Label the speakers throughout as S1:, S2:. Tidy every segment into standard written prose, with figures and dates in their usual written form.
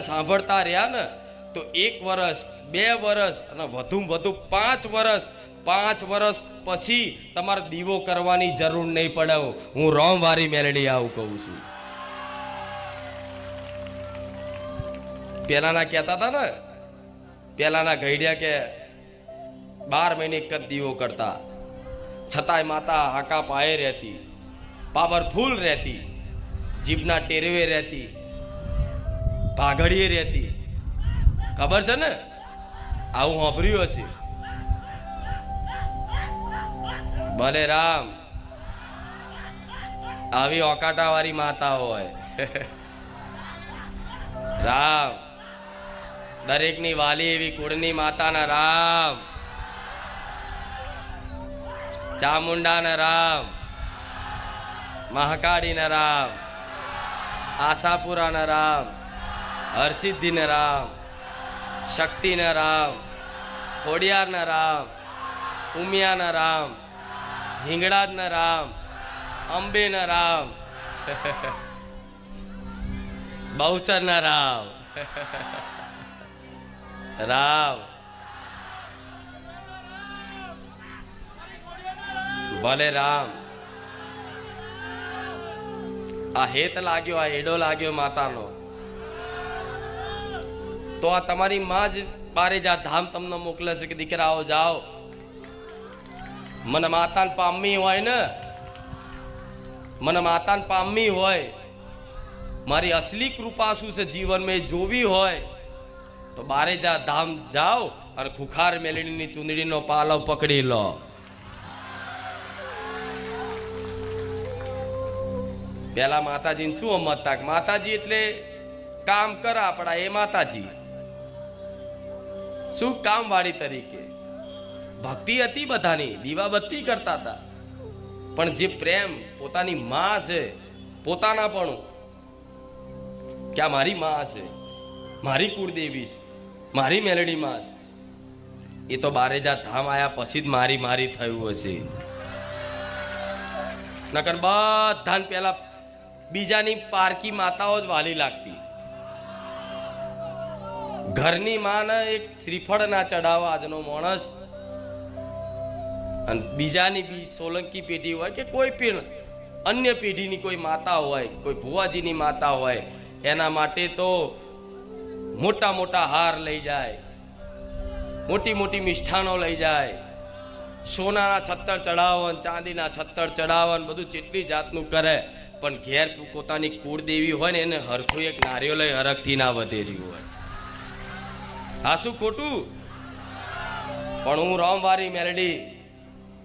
S1: સાંભળતા રહ્યા ને તો 1 વર્ષ 2 વર્ષ અને વધુમાં વધુ 5 વર્ષ 5 વર્ષ પછી તમારે દીવો કરવાની જરૂર નહીં પડે. હું રોમવારી મેલડી આવું કહું છું. પેલાના કહેતા હતા ને, પેલાના ઘડિયા કે 12 મહિને એક જ દીવો કરતા, છતાંય માતા હાકા પાયે રહેતી, પાવરફુલ રહેતી, જીભના ટેરવે રહેતી, પાઘડીએ રહેતી. ખબર છે ને? આવું સાંભળ્યું હશે. ભલે રામ આવી ઓકાટા વાળી માતા હોય. રામ દરેકની વાલી એવી કુળની માતાના રામ, ચામુંડાના રામ, મહાકાળીના રામ, આશાપુરાના રામ, હરસિદ્ધિના રામ, શક્તિના રામ, ખોડિયારના રામ, ઉમિયાના રામ, હિંગળાજના રામ, અંબેના રામ, બહુચરના રામ. રામ ભલે રામ. આ હેત લાગ્યો, આ એડો લાગ્યો માતાનો, તો આ તમારી માં જ બારે જા ધામ તમને મોકલે છે કે દીકરાઓ જાઓ. મને માતાને પામવી હોય ને, મને માતાને પામવી હોય, મારી અસલી કૃપા શું છે જીવનમાં જોવી હોય તો બારે જા ધામ જાઓ અને ખુખાર મેલડીની ચૂંદડીનો પાલવ પકડી લો. પેલા માતાજીને શું સમજતા? માતાજી એટલે કામ કરે આપણા, એ માતાજી. શું કામ વાળી તરીકે ભક્તિ હતી બધાની, દીવાબત્તી કરતા હતા, પણ જે પ્રેમ પોતાની માં છે, પોતાના પણ કે આ મારી માં છે, મારી કુળદેવી છે, મારી મેલડી માં છે, એ તો બારેજા ધામ આયા પછી જ મારી મારી થયું હશે. નકર બધાને પેલા બીજાની પારકી માતાઓ જ વાલી લાગતી. ઘરની માને એક શ્રીફળ ના ચડાવવા આજનો માણસ, અને બીજાની બી સોલંકી પેઢી હોય કે કોઈ પણ અન્ય પેઢીની કોઈ માતા હોય, કોઈ ભુવાજીની માતા હોય, એના માટે તો મોટા મોટા હાર લઈ જાય, મોટી મોટી મિષ્ઠાનો લઈ જાય, સોનાના છત્તર ચડાવન, ચાંદીના છત્તર ચડાવન, બધું જેટલી જાતનું કરે, પણ ઘેર પોતાની કુળદેવી હોય ને એને હરખું એક નારિયેળ લઈ હરખથી ના વધેર્યું હોય. આ શું ખોટું? પણ હું રામવારી મેલડી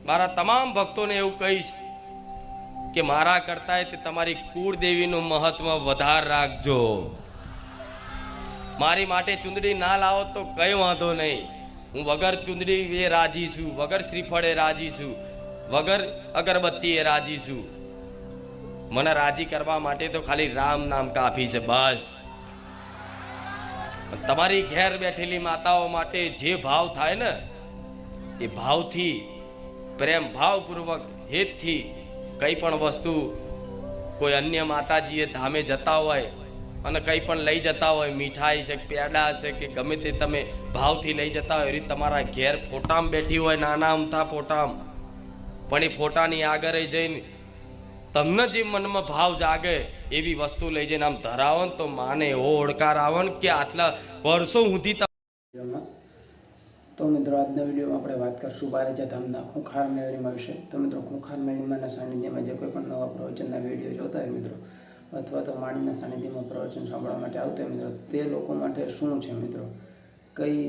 S1: મારા તમામ ભક્તોને એવું કહીશ કે મારા કરતા તે તમારી કુળદેવીનું મહત્વ વધાર રાખજો. મારી માટે ચુંદડી ના લાવો તો કઈ વાંધો નહીં, હું વગર ચુંદડી એ રાજી છું, વગર શ્રીફળે રાજી છું, વગર અગરબત્તીએ રાજી છું. મને રાજી કરવા માટે તો ખાલી રામ નામ કાફી છે બસ. તમારી ઘેર બેઠેલી માતાઓ માટે જે ભાવ થાય ને એ ભાવથી, પ્રેમ ભાવપૂર્વક હેતથી કંઈ પણ વસ્તુ કોઈ અન્ય માતાજીએ ધામે જતા હોય અને કંઈ પણ લઈ જતા હોય, મીઠાઈ છે, પેડા છે કે ગમે તે તમે ભાવથી લઈ જતા હોય, એ તમારા ઘેર ફોટામાં બેઠી હોય, નાના અમથા ફોટામાં, પણ એ ફોટાની આગળ જઈને તમને જે મનમાં ભાવ જાગે એવી વસ્તુ લઈ જઈને આમ ધરાવો ને તો માને એવો ઓળકાર આવે ને કે આટલા વર્ષો સુધી.
S2: તો મિત્રો આજના વિડીયોમાં આપણે વાત કરશું બારેજા ધામના ખૂંખાર મેળીમાં વિશે. તો મિત્રો ખૂંખાર મેળીમાંના સાનિધ્યમાં જે કોઈ પણ નવા પ્રવચનના વિડીયો જોતા હોય મિત્રો, અથવા તો માણીના સાનિધ્યમાં પ્રવચન સાંભળવા માટે આવતા હોય મિત્રો, તે લોકો માટે શું છે મિત્રો, કઈ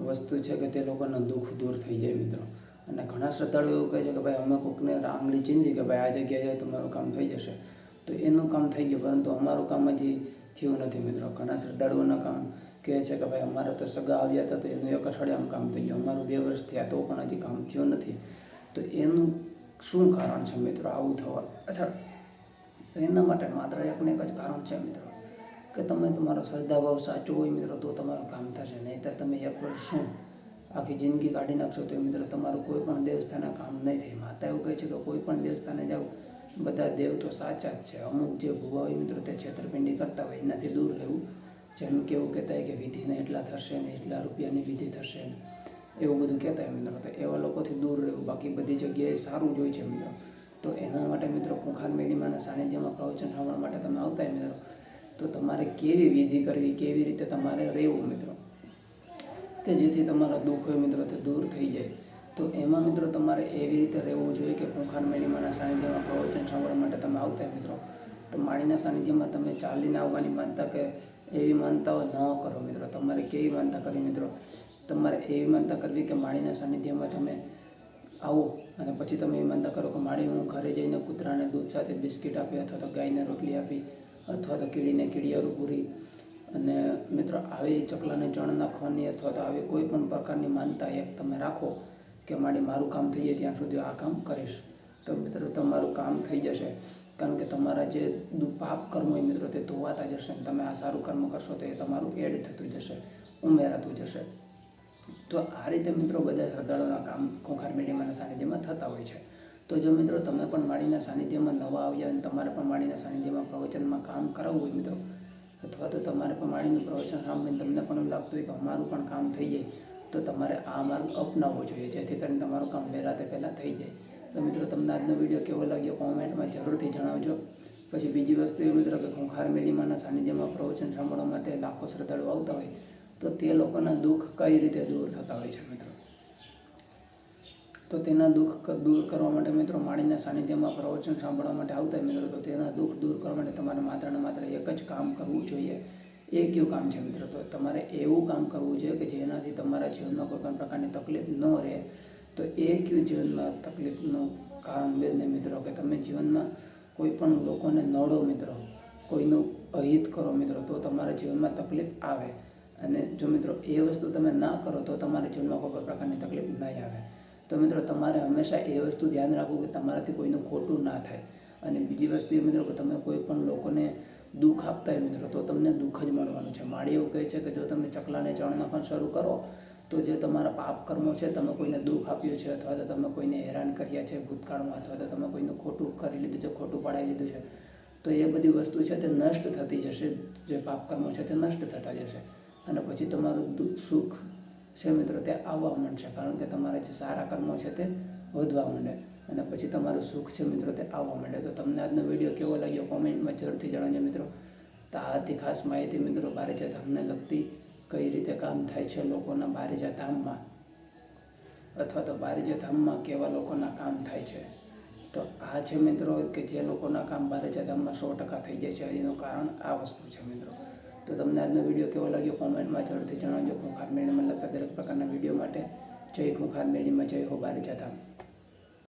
S2: વસ્તુ છે કે તે લોકોનું દુઃખ દૂર થઈ જાય મિત્રો. અને ઘણા શ્રદ્ધાળુઓ એવું કહે છે કે ભાઈ અમે કોઈકને આંગળી ચીંધી કે ભાઈ આ જગ્યાએ જાય તો મારું કામ થઈ જશે, તો એનું કામ થઈ ગયું, પરંતુ અમારું કામ હજી થયું નથી મિત્રો. ઘણા શ્રદ્ધાળુઓના કામ કહે છે કે ભાઈ અમારે તો સગા આવ્યા હતા તો એનું 1 અઠવાડિયામાં કામ થઈ ગયું, અમારું 2 વર્ષ થયા તો પણ હજી કામ થયું નથી. તો એનું શું કારણ છે મિત્રો આવું થવા? અચ્છા, એના માટે માત્ર એકને એક જ કારણ છે મિત્રો કે તમે તમારો શ્રદ્ધાભાવ સાચો હોય મિત્રો તો તમારું કામ થશે. નહીંતર તમે 1 વર્ષ શું આખી જિંદગી કાઢી નાખશો તો મિત્રો તમારું કોઈ પણ દેવસ્થાને કામ નહીં થાય. માતા એવું કહે છે કે કોઈ પણ દેવસ્થાને જાઓ બધા દેવ તો સાચા જ છે, અમુક જે ભુવા હોય મિત્રો તે છેતરપિંડી કરતા હોય એનાથી દૂર રહેવું જેમ કે એવું કહેતા હોય કે વિધિને એટલા થશે ને એટલા રૂપિયાની વિધિ થશે ને એવું બધું કહેતા હોય મિત્રો. તો એવા લોકોથી દૂર રહેવું. બાકી બધી જગ્યાએ સારું જ હોય છે મિત્રો. તો એના માટે મિત્રો ખૂંખાર મેળીમાના સાનિધ્યમાં પ્રવચન સાંભળવા માટે તમે આવતા હોય મિત્રો, તો તમારે કેવી વિધિ કરવી, કેવી રીતે તમારે રહેવું મિત્રો, કે જેથી તમારા દુઃખ હોય મિત્રો તે દૂર થઈ જાય. તો એમાં મિત્રો તમારે એવી રીતે રહેવું જોઈએ કે ખૂંખાર મેળીમાના સાનિધ્યમાં પ્રવચન સાંભળવા માટે તમે આવતા હોય મિત્રો, તો માળીના સાનિધ્યમાં તમે ચાલીને આવવાની માનતા કે એવી માનતાઓ ન કરો મિત્રો. તમારે કેવી માનતા કરવી મિત્રો, તમારે એવી માનતા કરવી કે માળીના સાનિધ્યમાં તમે આવો અને પછી તમે એવી માનતા કરો કે માળી હું ઘરે જઈને કૂતરાને દૂધ સાથે બિસ્કિટ આપી, અથવા તો ગાયને રોટલી આપી, અથવા તો કીડીને કીડિયારું પૂરી, અને મિત્રો આવી ચકલાને ચણ નાખવાની, અથવા તો આવી કોઈ પણ પ્રકારની માનતા એક તમે રાખો કે મારી મારું કામ થઈ જાય ત્યાં સુધી આ કામ કરીશ, તો મિત્રો તમારું કામ થઈ જશે. કારણ કે તમારા જે પાપ કર્મ હોય મિત્રો તે ધોવાતા જશે. તમે આ સારું કર્મ કરશો તો એ તમારું એડ થતું જશે, ઉમેરાતું જશે. તો આ રીતે મિત્રો બધા શ્રદ્ધાળુઓના કામ ખૂંખાર મેળીમાના સાનિધ્યમાં થતા હોય છે. તો જો મિત્રો તમે પણ માળીના સાનિધ્યમાં નવા આવ્યા અને તમારે પણ માળીના સાનિધ્યમાં પ્રવચનમાં કામ કરાવવું હોય મિત્રો, અથવા તો તમારે પણ માળીનું પ્રવચન સાંભળીને તમને પણ એવું લાગતું હોય કે અમારું પણ કામ થઈ જાય, તો તમારે આ માર્ગ અપનાવવો જોઈએ, જેથી કરીને તમારું કામ વહેલા તે પહેલાં થઈ જાય. તો મિત્રો તમને આજનો વિડીયો કેવો લાગ્યો કોમેન્ટમાં જરૂરથી જણાવજો. પછી બીજી વસ્તુ એ મિત્રો કે ખૂંખાર મેળીમાના સાનિધ્યમાં પ્રવચન સાંભળવા માટે લાખો શ્રદ્ધાળુઓ આવતા હોય, તો તે લોકોના દુઃખ કઈ રીતે દૂર થતા હોય છે મિત્રો. તો તેના દુઃખ દૂર કરવા માટે મિત્રો માળીના સાનિધ્યમાં પ્રવચન સાંભળવા માટે આવતા હોય મિત્રો, તો તેના દુઃખ દૂર કરવા માટે તમારે માત્ર ને માત્ર એક જ કામ કરવું જોઈએ. એ કયું કામ છે મિત્રો, તો તમારે એવું કામ કરવું જોઈએ કે જેનાથી તમારા જીવનમાં કોઈ પણ પ્રકારની તકલીફ ન રહે. તો એ કયું જીવનમાં તકલીફનું કારણ બને મિત્રો, કે તમે જીવનમાં કોઈ પણ લોકોને નડો મિત્રો, કોઈનું અહિત કરો મિત્રો, તો તમારા જીવનમાં તકલીફ આવે. અને જો મિત્રો એ વસ્તુ તમે ના કરો તો તમારા જીવનમાં કોઈ પણ પ્રકારની તકલીફ નહીં આવે. તો મિત્રો તમારે હંમેશા એ વસ્તુ ધ્યાન રાખવું કે તમારાથી કોઈનું ખોટું ના થાય. અને બીજી વસ્તુ એ મિત્રો કે તમે કોઈ પણ લોકોને દુઃખ આપતા હોય મિત્રો, તો તમને દુઃખ જ મળવાનું છે. માળી એવું કહે છે કે જો તમે ચકલાને ચણ નાખવાનું શરૂ કરો, તો જે તમારા પાપ કર્મો છે, તમે કોઈને દુઃખ આપ્યું છે, અથવા તો તમે કોઈને હેરાન કર્યા છે ભૂતકાળમાં, અથવા તો તમે કોઈનું ખોટું કરી લીધું છે, ખોટું પડાવી લીધું છે, તો એ બધી વસ્તુ છે તે નષ્ટ થતી જશે. જે પાપ કર્મો છે તે નષ્ટ થતા જશે, અને પછી તમારું સુખ છે મિત્રો તે આવવા માંડશે. કારણ કે તમારા જે સારા કર્મો છે તે વધવા માંડે, અને પછી તમારું સુખ છે મિત્રો તે આવવા માંડે. તો તમને આજનો વિડીયો કેવો લાગ્યો કોમેન્ટમાં જરૂરથી જણાવજો મિત્રો. તો આ હતી ખાસ માહિતી મિત્રો બારેજા ધામને લગતી, કઈ રીતે કામ થાય છે લોકોના બારેજા ધામમાં, અથવા તો બારેજા ધામમાં કેવા લોકોના કામ થાય છે. તો આ છે મિત્રો કે જે લોકોના કામ બારેજા ધામમાં 100% થઈ જાય છે, એનું કારણ આ વસ્તુ છે મિત્રો. તો તમને આજનો વિડીયો કેવો લાગ્યો કોમેન્ટમાં જરૂરથી જણાવજો. ખૂંખાર મેળીમાં લગતા દરેક પ્રકારના વિડીયો માટે જય ખૂંખાર મેળીમાં, જય હો બારેજા ધામ.